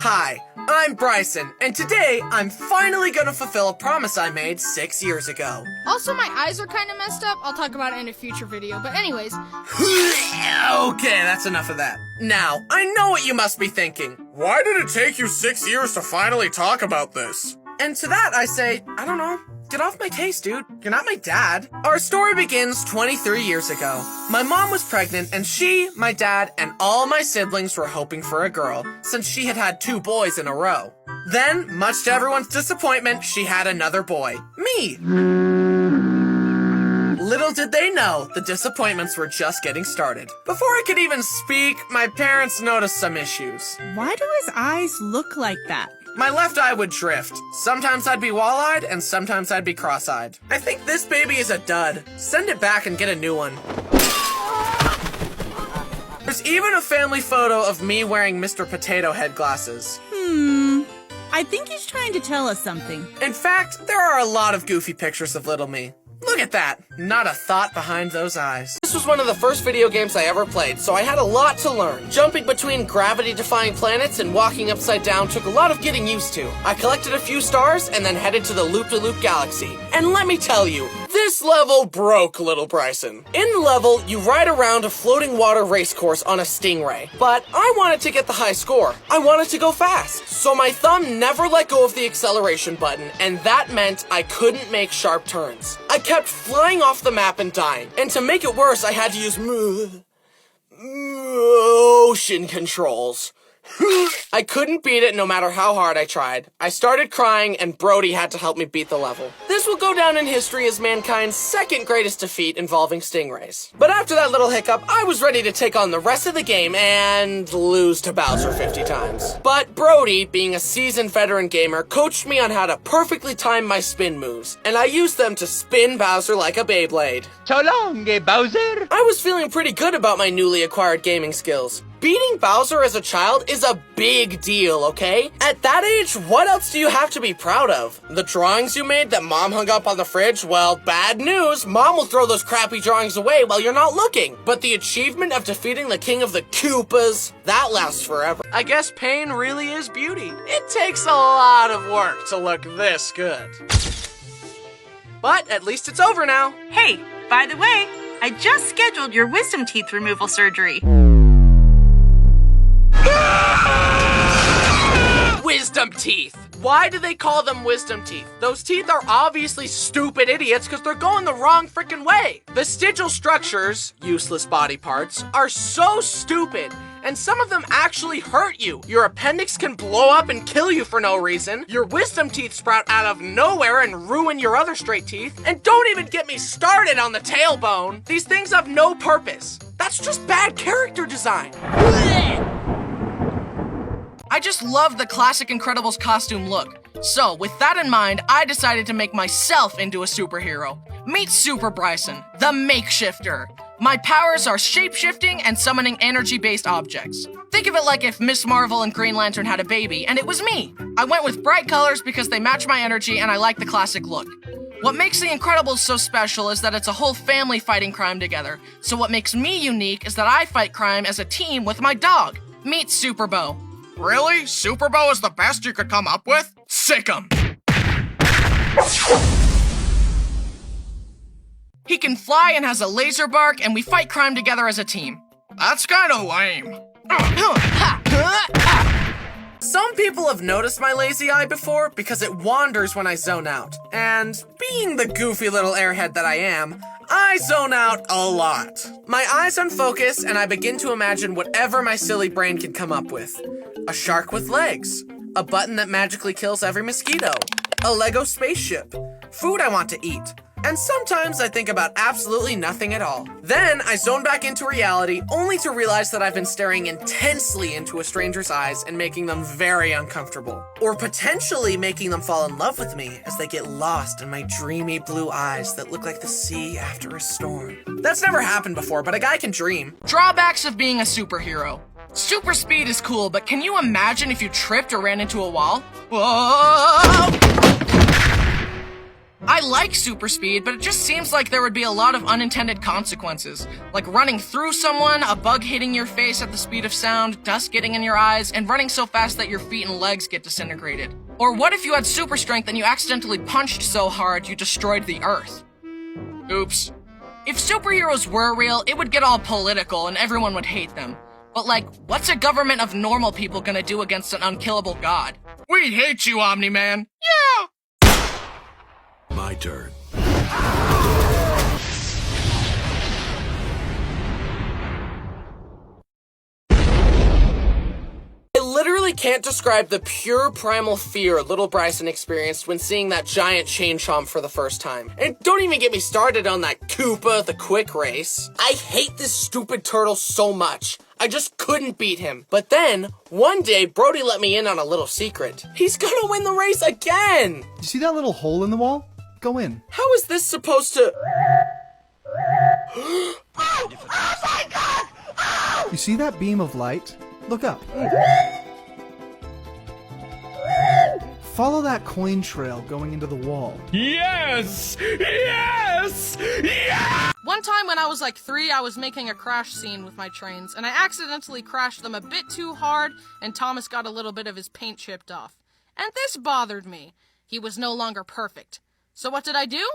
Hi, I'm Bryson, and today I'm finally gonna fulfill a promise I made 6 years ago. Also, my eyes are kind of messed up. I'll talk about it in a future video, but anyways. Okay, that's enough of that. Now, I know what you must be thinking. Why did it take you 6 years to finally talk about this? And to that I say, I don't know. Get off my case, dude. You're not my dad. Our story begins 23 years ago. My mom was pregnant, and she, my dad, and all my siblings were hoping for a girl, since she had had 2 boys in a row. Then, much to everyone's disappointment, she had another boy. Me. Little did they know, the disappointments were just getting started. Before I could even speak, my parents noticed some issues. Why do his eyes look like that? My left eye would drift. Sometimes I'd be wall-eyed, and sometimes I'd be cross-eyed. I think this baby is a dud. Send it back and get a new one. There's even a family photo of me wearing Mr. Potato Head glasses. I think he's trying to tell us something. In fact, there are a lot of goofy pictures of little me. Look at that! Not a thought behind those eyes. This was one of the first video games I ever played, so I had a lot to learn. Jumping between gravity-defying planets and walking upside down took a lot of getting used to. I collected a few stars and then headed to the Loop-de-Loop galaxy. And let me tell you, this level broke little Bryson. In the level, you ride around a floating water race course on a Stingray. But I wanted to get the high score. I wanted to go fast. So my thumb never let go of the acceleration button, and that meant I couldn't make sharp turns. I kept flying off the map and dying. And to make it worse, I had to use motion controls. I couldn't beat it no matter how hard I tried. I started crying, and Brody had to help me beat the level. This will go down in history as mankind's second greatest defeat involving stingrays. But after that little hiccup, I was ready to take on the rest of the game and lose to Bowser 50 times. But Brody, being a seasoned veteran gamer, coached me on how to perfectly time my spin moves, and I used them to spin Bowser like a Beyblade. So long, Bowser! I was feeling pretty good about my newly acquired gaming skills. Beating Bowser as a child is a big deal, okay? At that age, what else do you have to be proud of? The drawings you made that Mom hung up on the fridge? Well, bad news. Mom will throw those crappy drawings away while you're not looking. But the achievement of defeating the king of the Koopas, that lasts forever. I guess pain really is beauty. It takes a lot of work to look this good. But at least it's over now. Hey, by the way, I just scheduled your wisdom teeth removal surgery. Wisdom teeth. Why do they call them wisdom teeth? Those teeth are obviously stupid idiots because they're going the wrong freaking way. Vestigial structures, useless body parts, are so stupid, and some of them actually hurt you. Your appendix can blow up and kill you for no reason. Your wisdom teeth sprout out of nowhere and ruin your other straight teeth. And don't even get me started on the tailbone. These things have no purpose. That's just bad character design. I just love the classic Incredibles costume look. So, with that in mind, I decided to make myself into a superhero. Meet Super Bryson, the Makeshifter. My powers are shape-shifting and summoning energy-based objects. Think of it like if Miss Marvel and Green Lantern had a baby, and it was me. I went with bright colors because they match my energy and I like the classic look. What makes The Incredibles so special is that it's a whole family fighting crime together. So what makes me unique is that I fight crime as a team with my dog. Meet Superbo. Really? Superbo is the best you could come up with? Sick 'em! He can fly and has a laser bark, and we fight crime together as a team. That's kinda lame. Some people have noticed my lazy eye before because it wanders when I zone out. And being the goofy little airhead that I am, I zone out a lot. My eyes unfocus and I begin to imagine whatever my silly brain can come up with. A shark with legs, a button that magically kills every mosquito, a Lego spaceship, food I want to eat, and sometimes I think about absolutely nothing at all. Then I zone back into reality only to realize that I've been staring intensely into a stranger's eyes and making them very uncomfortable. Or potentially making them fall in love with me as they get lost in my dreamy blue eyes that look like the sea after a storm. That's never happened before, but a guy can dream. Drawbacks of being a superhero. Super speed is cool, but can you imagine if you tripped or ran into a wall? Whoa! I like super speed, but it just seems like there would be a lot of unintended consequences. Like running through someone, a bug hitting your face at the speed of sound, dust getting in your eyes, and running so fast that your feet and legs get disintegrated. Or what if you had super strength and you accidentally punched so hard you destroyed the Earth? Oops. If superheroes were real, it would get all political and everyone would hate them. But like, what's a government of normal people gonna do against an unkillable god? We hate you, Omni-Man. Yeah! My turn. I literally can't describe the pure primal fear little Bryson experienced when seeing that giant chain chomp for the first time. And don't even get me started on that Koopa the quick race. I hate this stupid turtle so much. I just couldn't beat him. But then, one day, Brody let me in on a little secret. He's gonna win the race again! You see that little hole in the wall? Go in. How is this supposed to... You see that beam of light? Look up. Follow that coin trail going into the wall. Yes! Yes! Yes! One time when I was like 3, I was making a crash scene with my trains, and I accidentally crashed them a bit too hard, and Thomas got a little bit of his paint chipped off. And this bothered me. He was no longer perfect. So what did I do?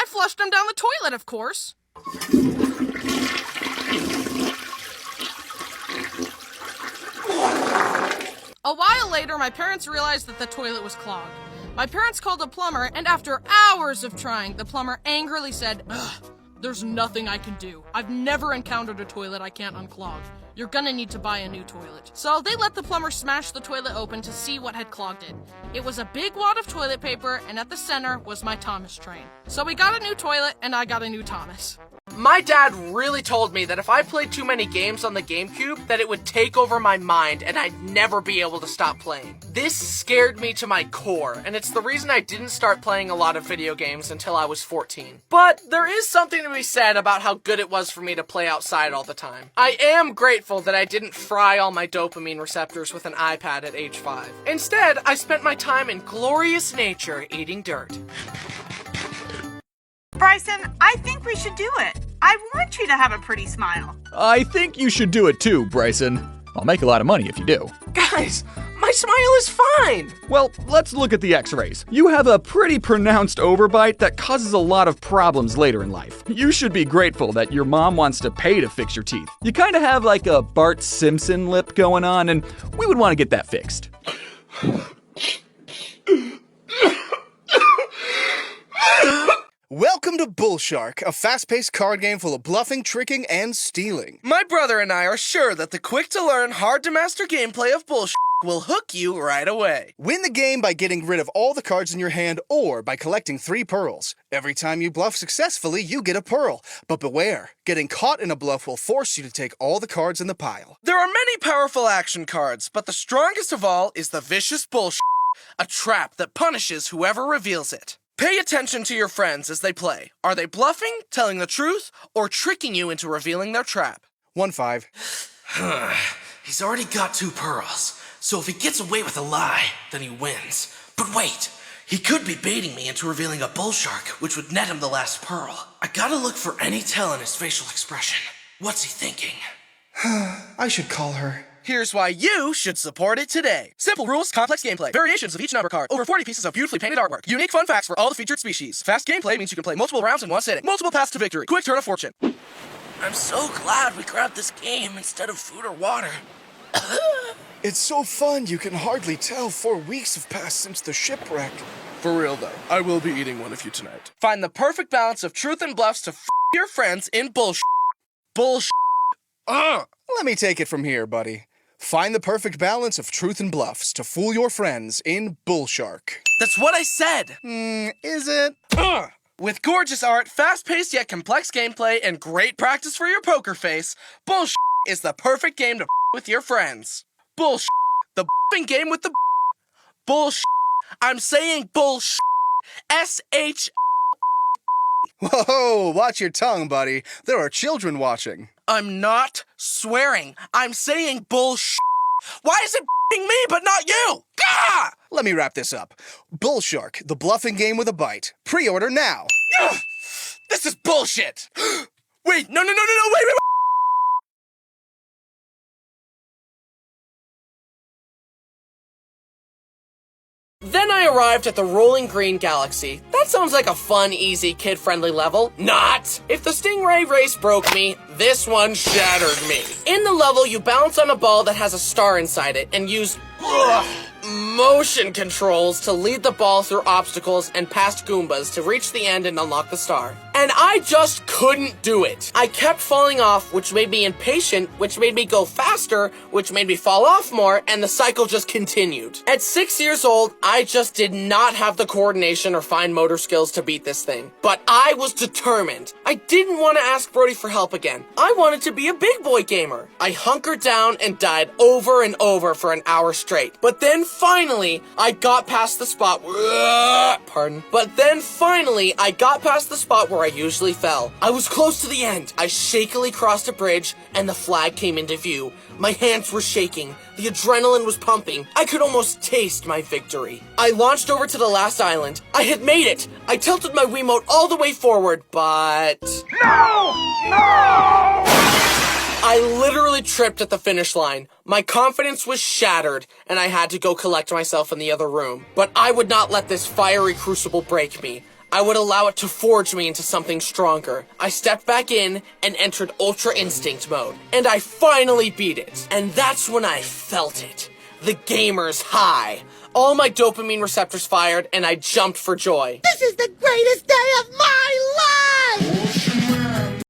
I flushed him down the toilet, of course. A while later, my parents realized that the toilet was clogged. My parents called a plumber, and after hours of trying, the plumber angrily said, "Ugh, there's nothing I can do. I've never encountered a toilet I can't unclog. You're gonna need to buy a new toilet." So they let the plumber smash the toilet open to see what had clogged it. It was a big wad of toilet paper, and at the center was my Thomas train. So we got a new toilet, and I got a new Thomas. My dad really told me that if I played too many games on the GameCube, that it would take over my mind and I'd never be able to stop playing. This scared me to my core, and it's the reason I didn't start playing a lot of video games until I was 14. But there is something to be said about how good it was for me to play outside all the time. I am grateful that I didn't fry all my dopamine receptors with an iPad at age 5. Instead, I spent my time in glorious nature eating dirt. Bryson, I think we should do it. I want you to have a pretty smile. I think you should do it too, Bryson. I'll make a lot of money if you do. Guys, my smile is fine! Well, let's look at the x-rays. You have a pretty pronounced overbite that causes a lot of problems later in life. You should be grateful that your mom wants to pay to fix your teeth. You kind of have like a Bart Simpson lip going on, and we would want to get that fixed. Welcome to Bull Shark, a fast-paced card game full of bluffing, tricking, and stealing. My brother and I are sure that the quick-to-learn, hard-to-master gameplay of Bull will hook you right away. Win the game by getting rid of all the cards in your hand or by collecting 3 pearls. Every time you bluff successfully, you get a pearl. But beware, getting caught in a bluff will force you to take all the cards in the pile. There are many powerful action cards, but the strongest of all is the vicious Bull a trap that punishes whoever reveals it. Pay attention to your friends as they play. Are they bluffing, telling the truth, or tricking you into revealing their trap? 1-5. He's already got 2 pearls, so if he gets away with a lie, then he wins. But wait, he could be baiting me into revealing a bull shark, which would net him the last pearl. I gotta look for any tell in his facial expression. What's he thinking? I should call her. Here's why you should support it today. Simple rules, complex gameplay, variations of each number card, over 40 pieces of beautifully painted artwork, unique fun facts for all the featured species. Fast gameplay means you can play multiple rounds in one sitting, multiple paths to victory, quick turn of fortune. I'm so glad we grabbed this game instead of food or water. It's so fun you can hardly tell 4 weeks have passed since the shipwreck. For real though, I will be eating one of you tonight. Find the perfect balance of truth and bluffs to your friends in bullshit. Let me take it from here, buddy. Find the perfect balance of truth and bluffs to fool your friends in Bull Shark. That's what I said. Is it? With gorgeous art, fast-paced yet complex gameplay, and great practice for your poker face, Bull is the perfect game to with your friends. Bull the game with the Bull I'm saying Bull S-H. Whoa, watch your tongue, buddy. There are children watching. I'm not swearing. I'm saying Bull Why is it me but not you? Gah! Let me let me wrap this up. Bull Shark, the bluffing game with a bite. Pre-order now. Ugh, this is bullshit. Wait, no, wait. Then I arrived at the Rolling Green Galaxy. That sounds like a fun, easy, kid-friendly level. Not! If the Stingray race broke me, this one shattered me. In the level, you bounce on a ball that has a star inside it and use motion controls to lead the ball through obstacles and past Goombas to reach the end and unlock the star. And I just couldn't do it. I kept falling off, which made me impatient, which made me go faster, which made me fall off more, and the cycle just continued. At 6 years old, I just did not have the coordination or fine motor skills to beat this thing. But I was determined. I didn't want to ask Brody for help again. I wanted to be a big boy gamer. I hunkered down and died over and over for an hour straight. But then finally, I got past the spot where I usually fell. I was close to the end. I shakily crossed a bridge, and the flag came into view. My hands were shaking. The adrenaline was pumping. I could almost taste my victory. I launched over to the last island. I had made it. I tilted my Wiimote all the way forward, but... No! I literally tripped at the finish line. My confidence was shattered, and I had to go collect myself in the other room. But I would not let this fiery crucible break me. I would allow it to forge me into something stronger. I stepped back in and entered Ultra Instinct mode. And I finally beat it. And that's when I felt it. The gamer's high. All my dopamine receptors fired, and I jumped for joy. This is the greatest day of my life!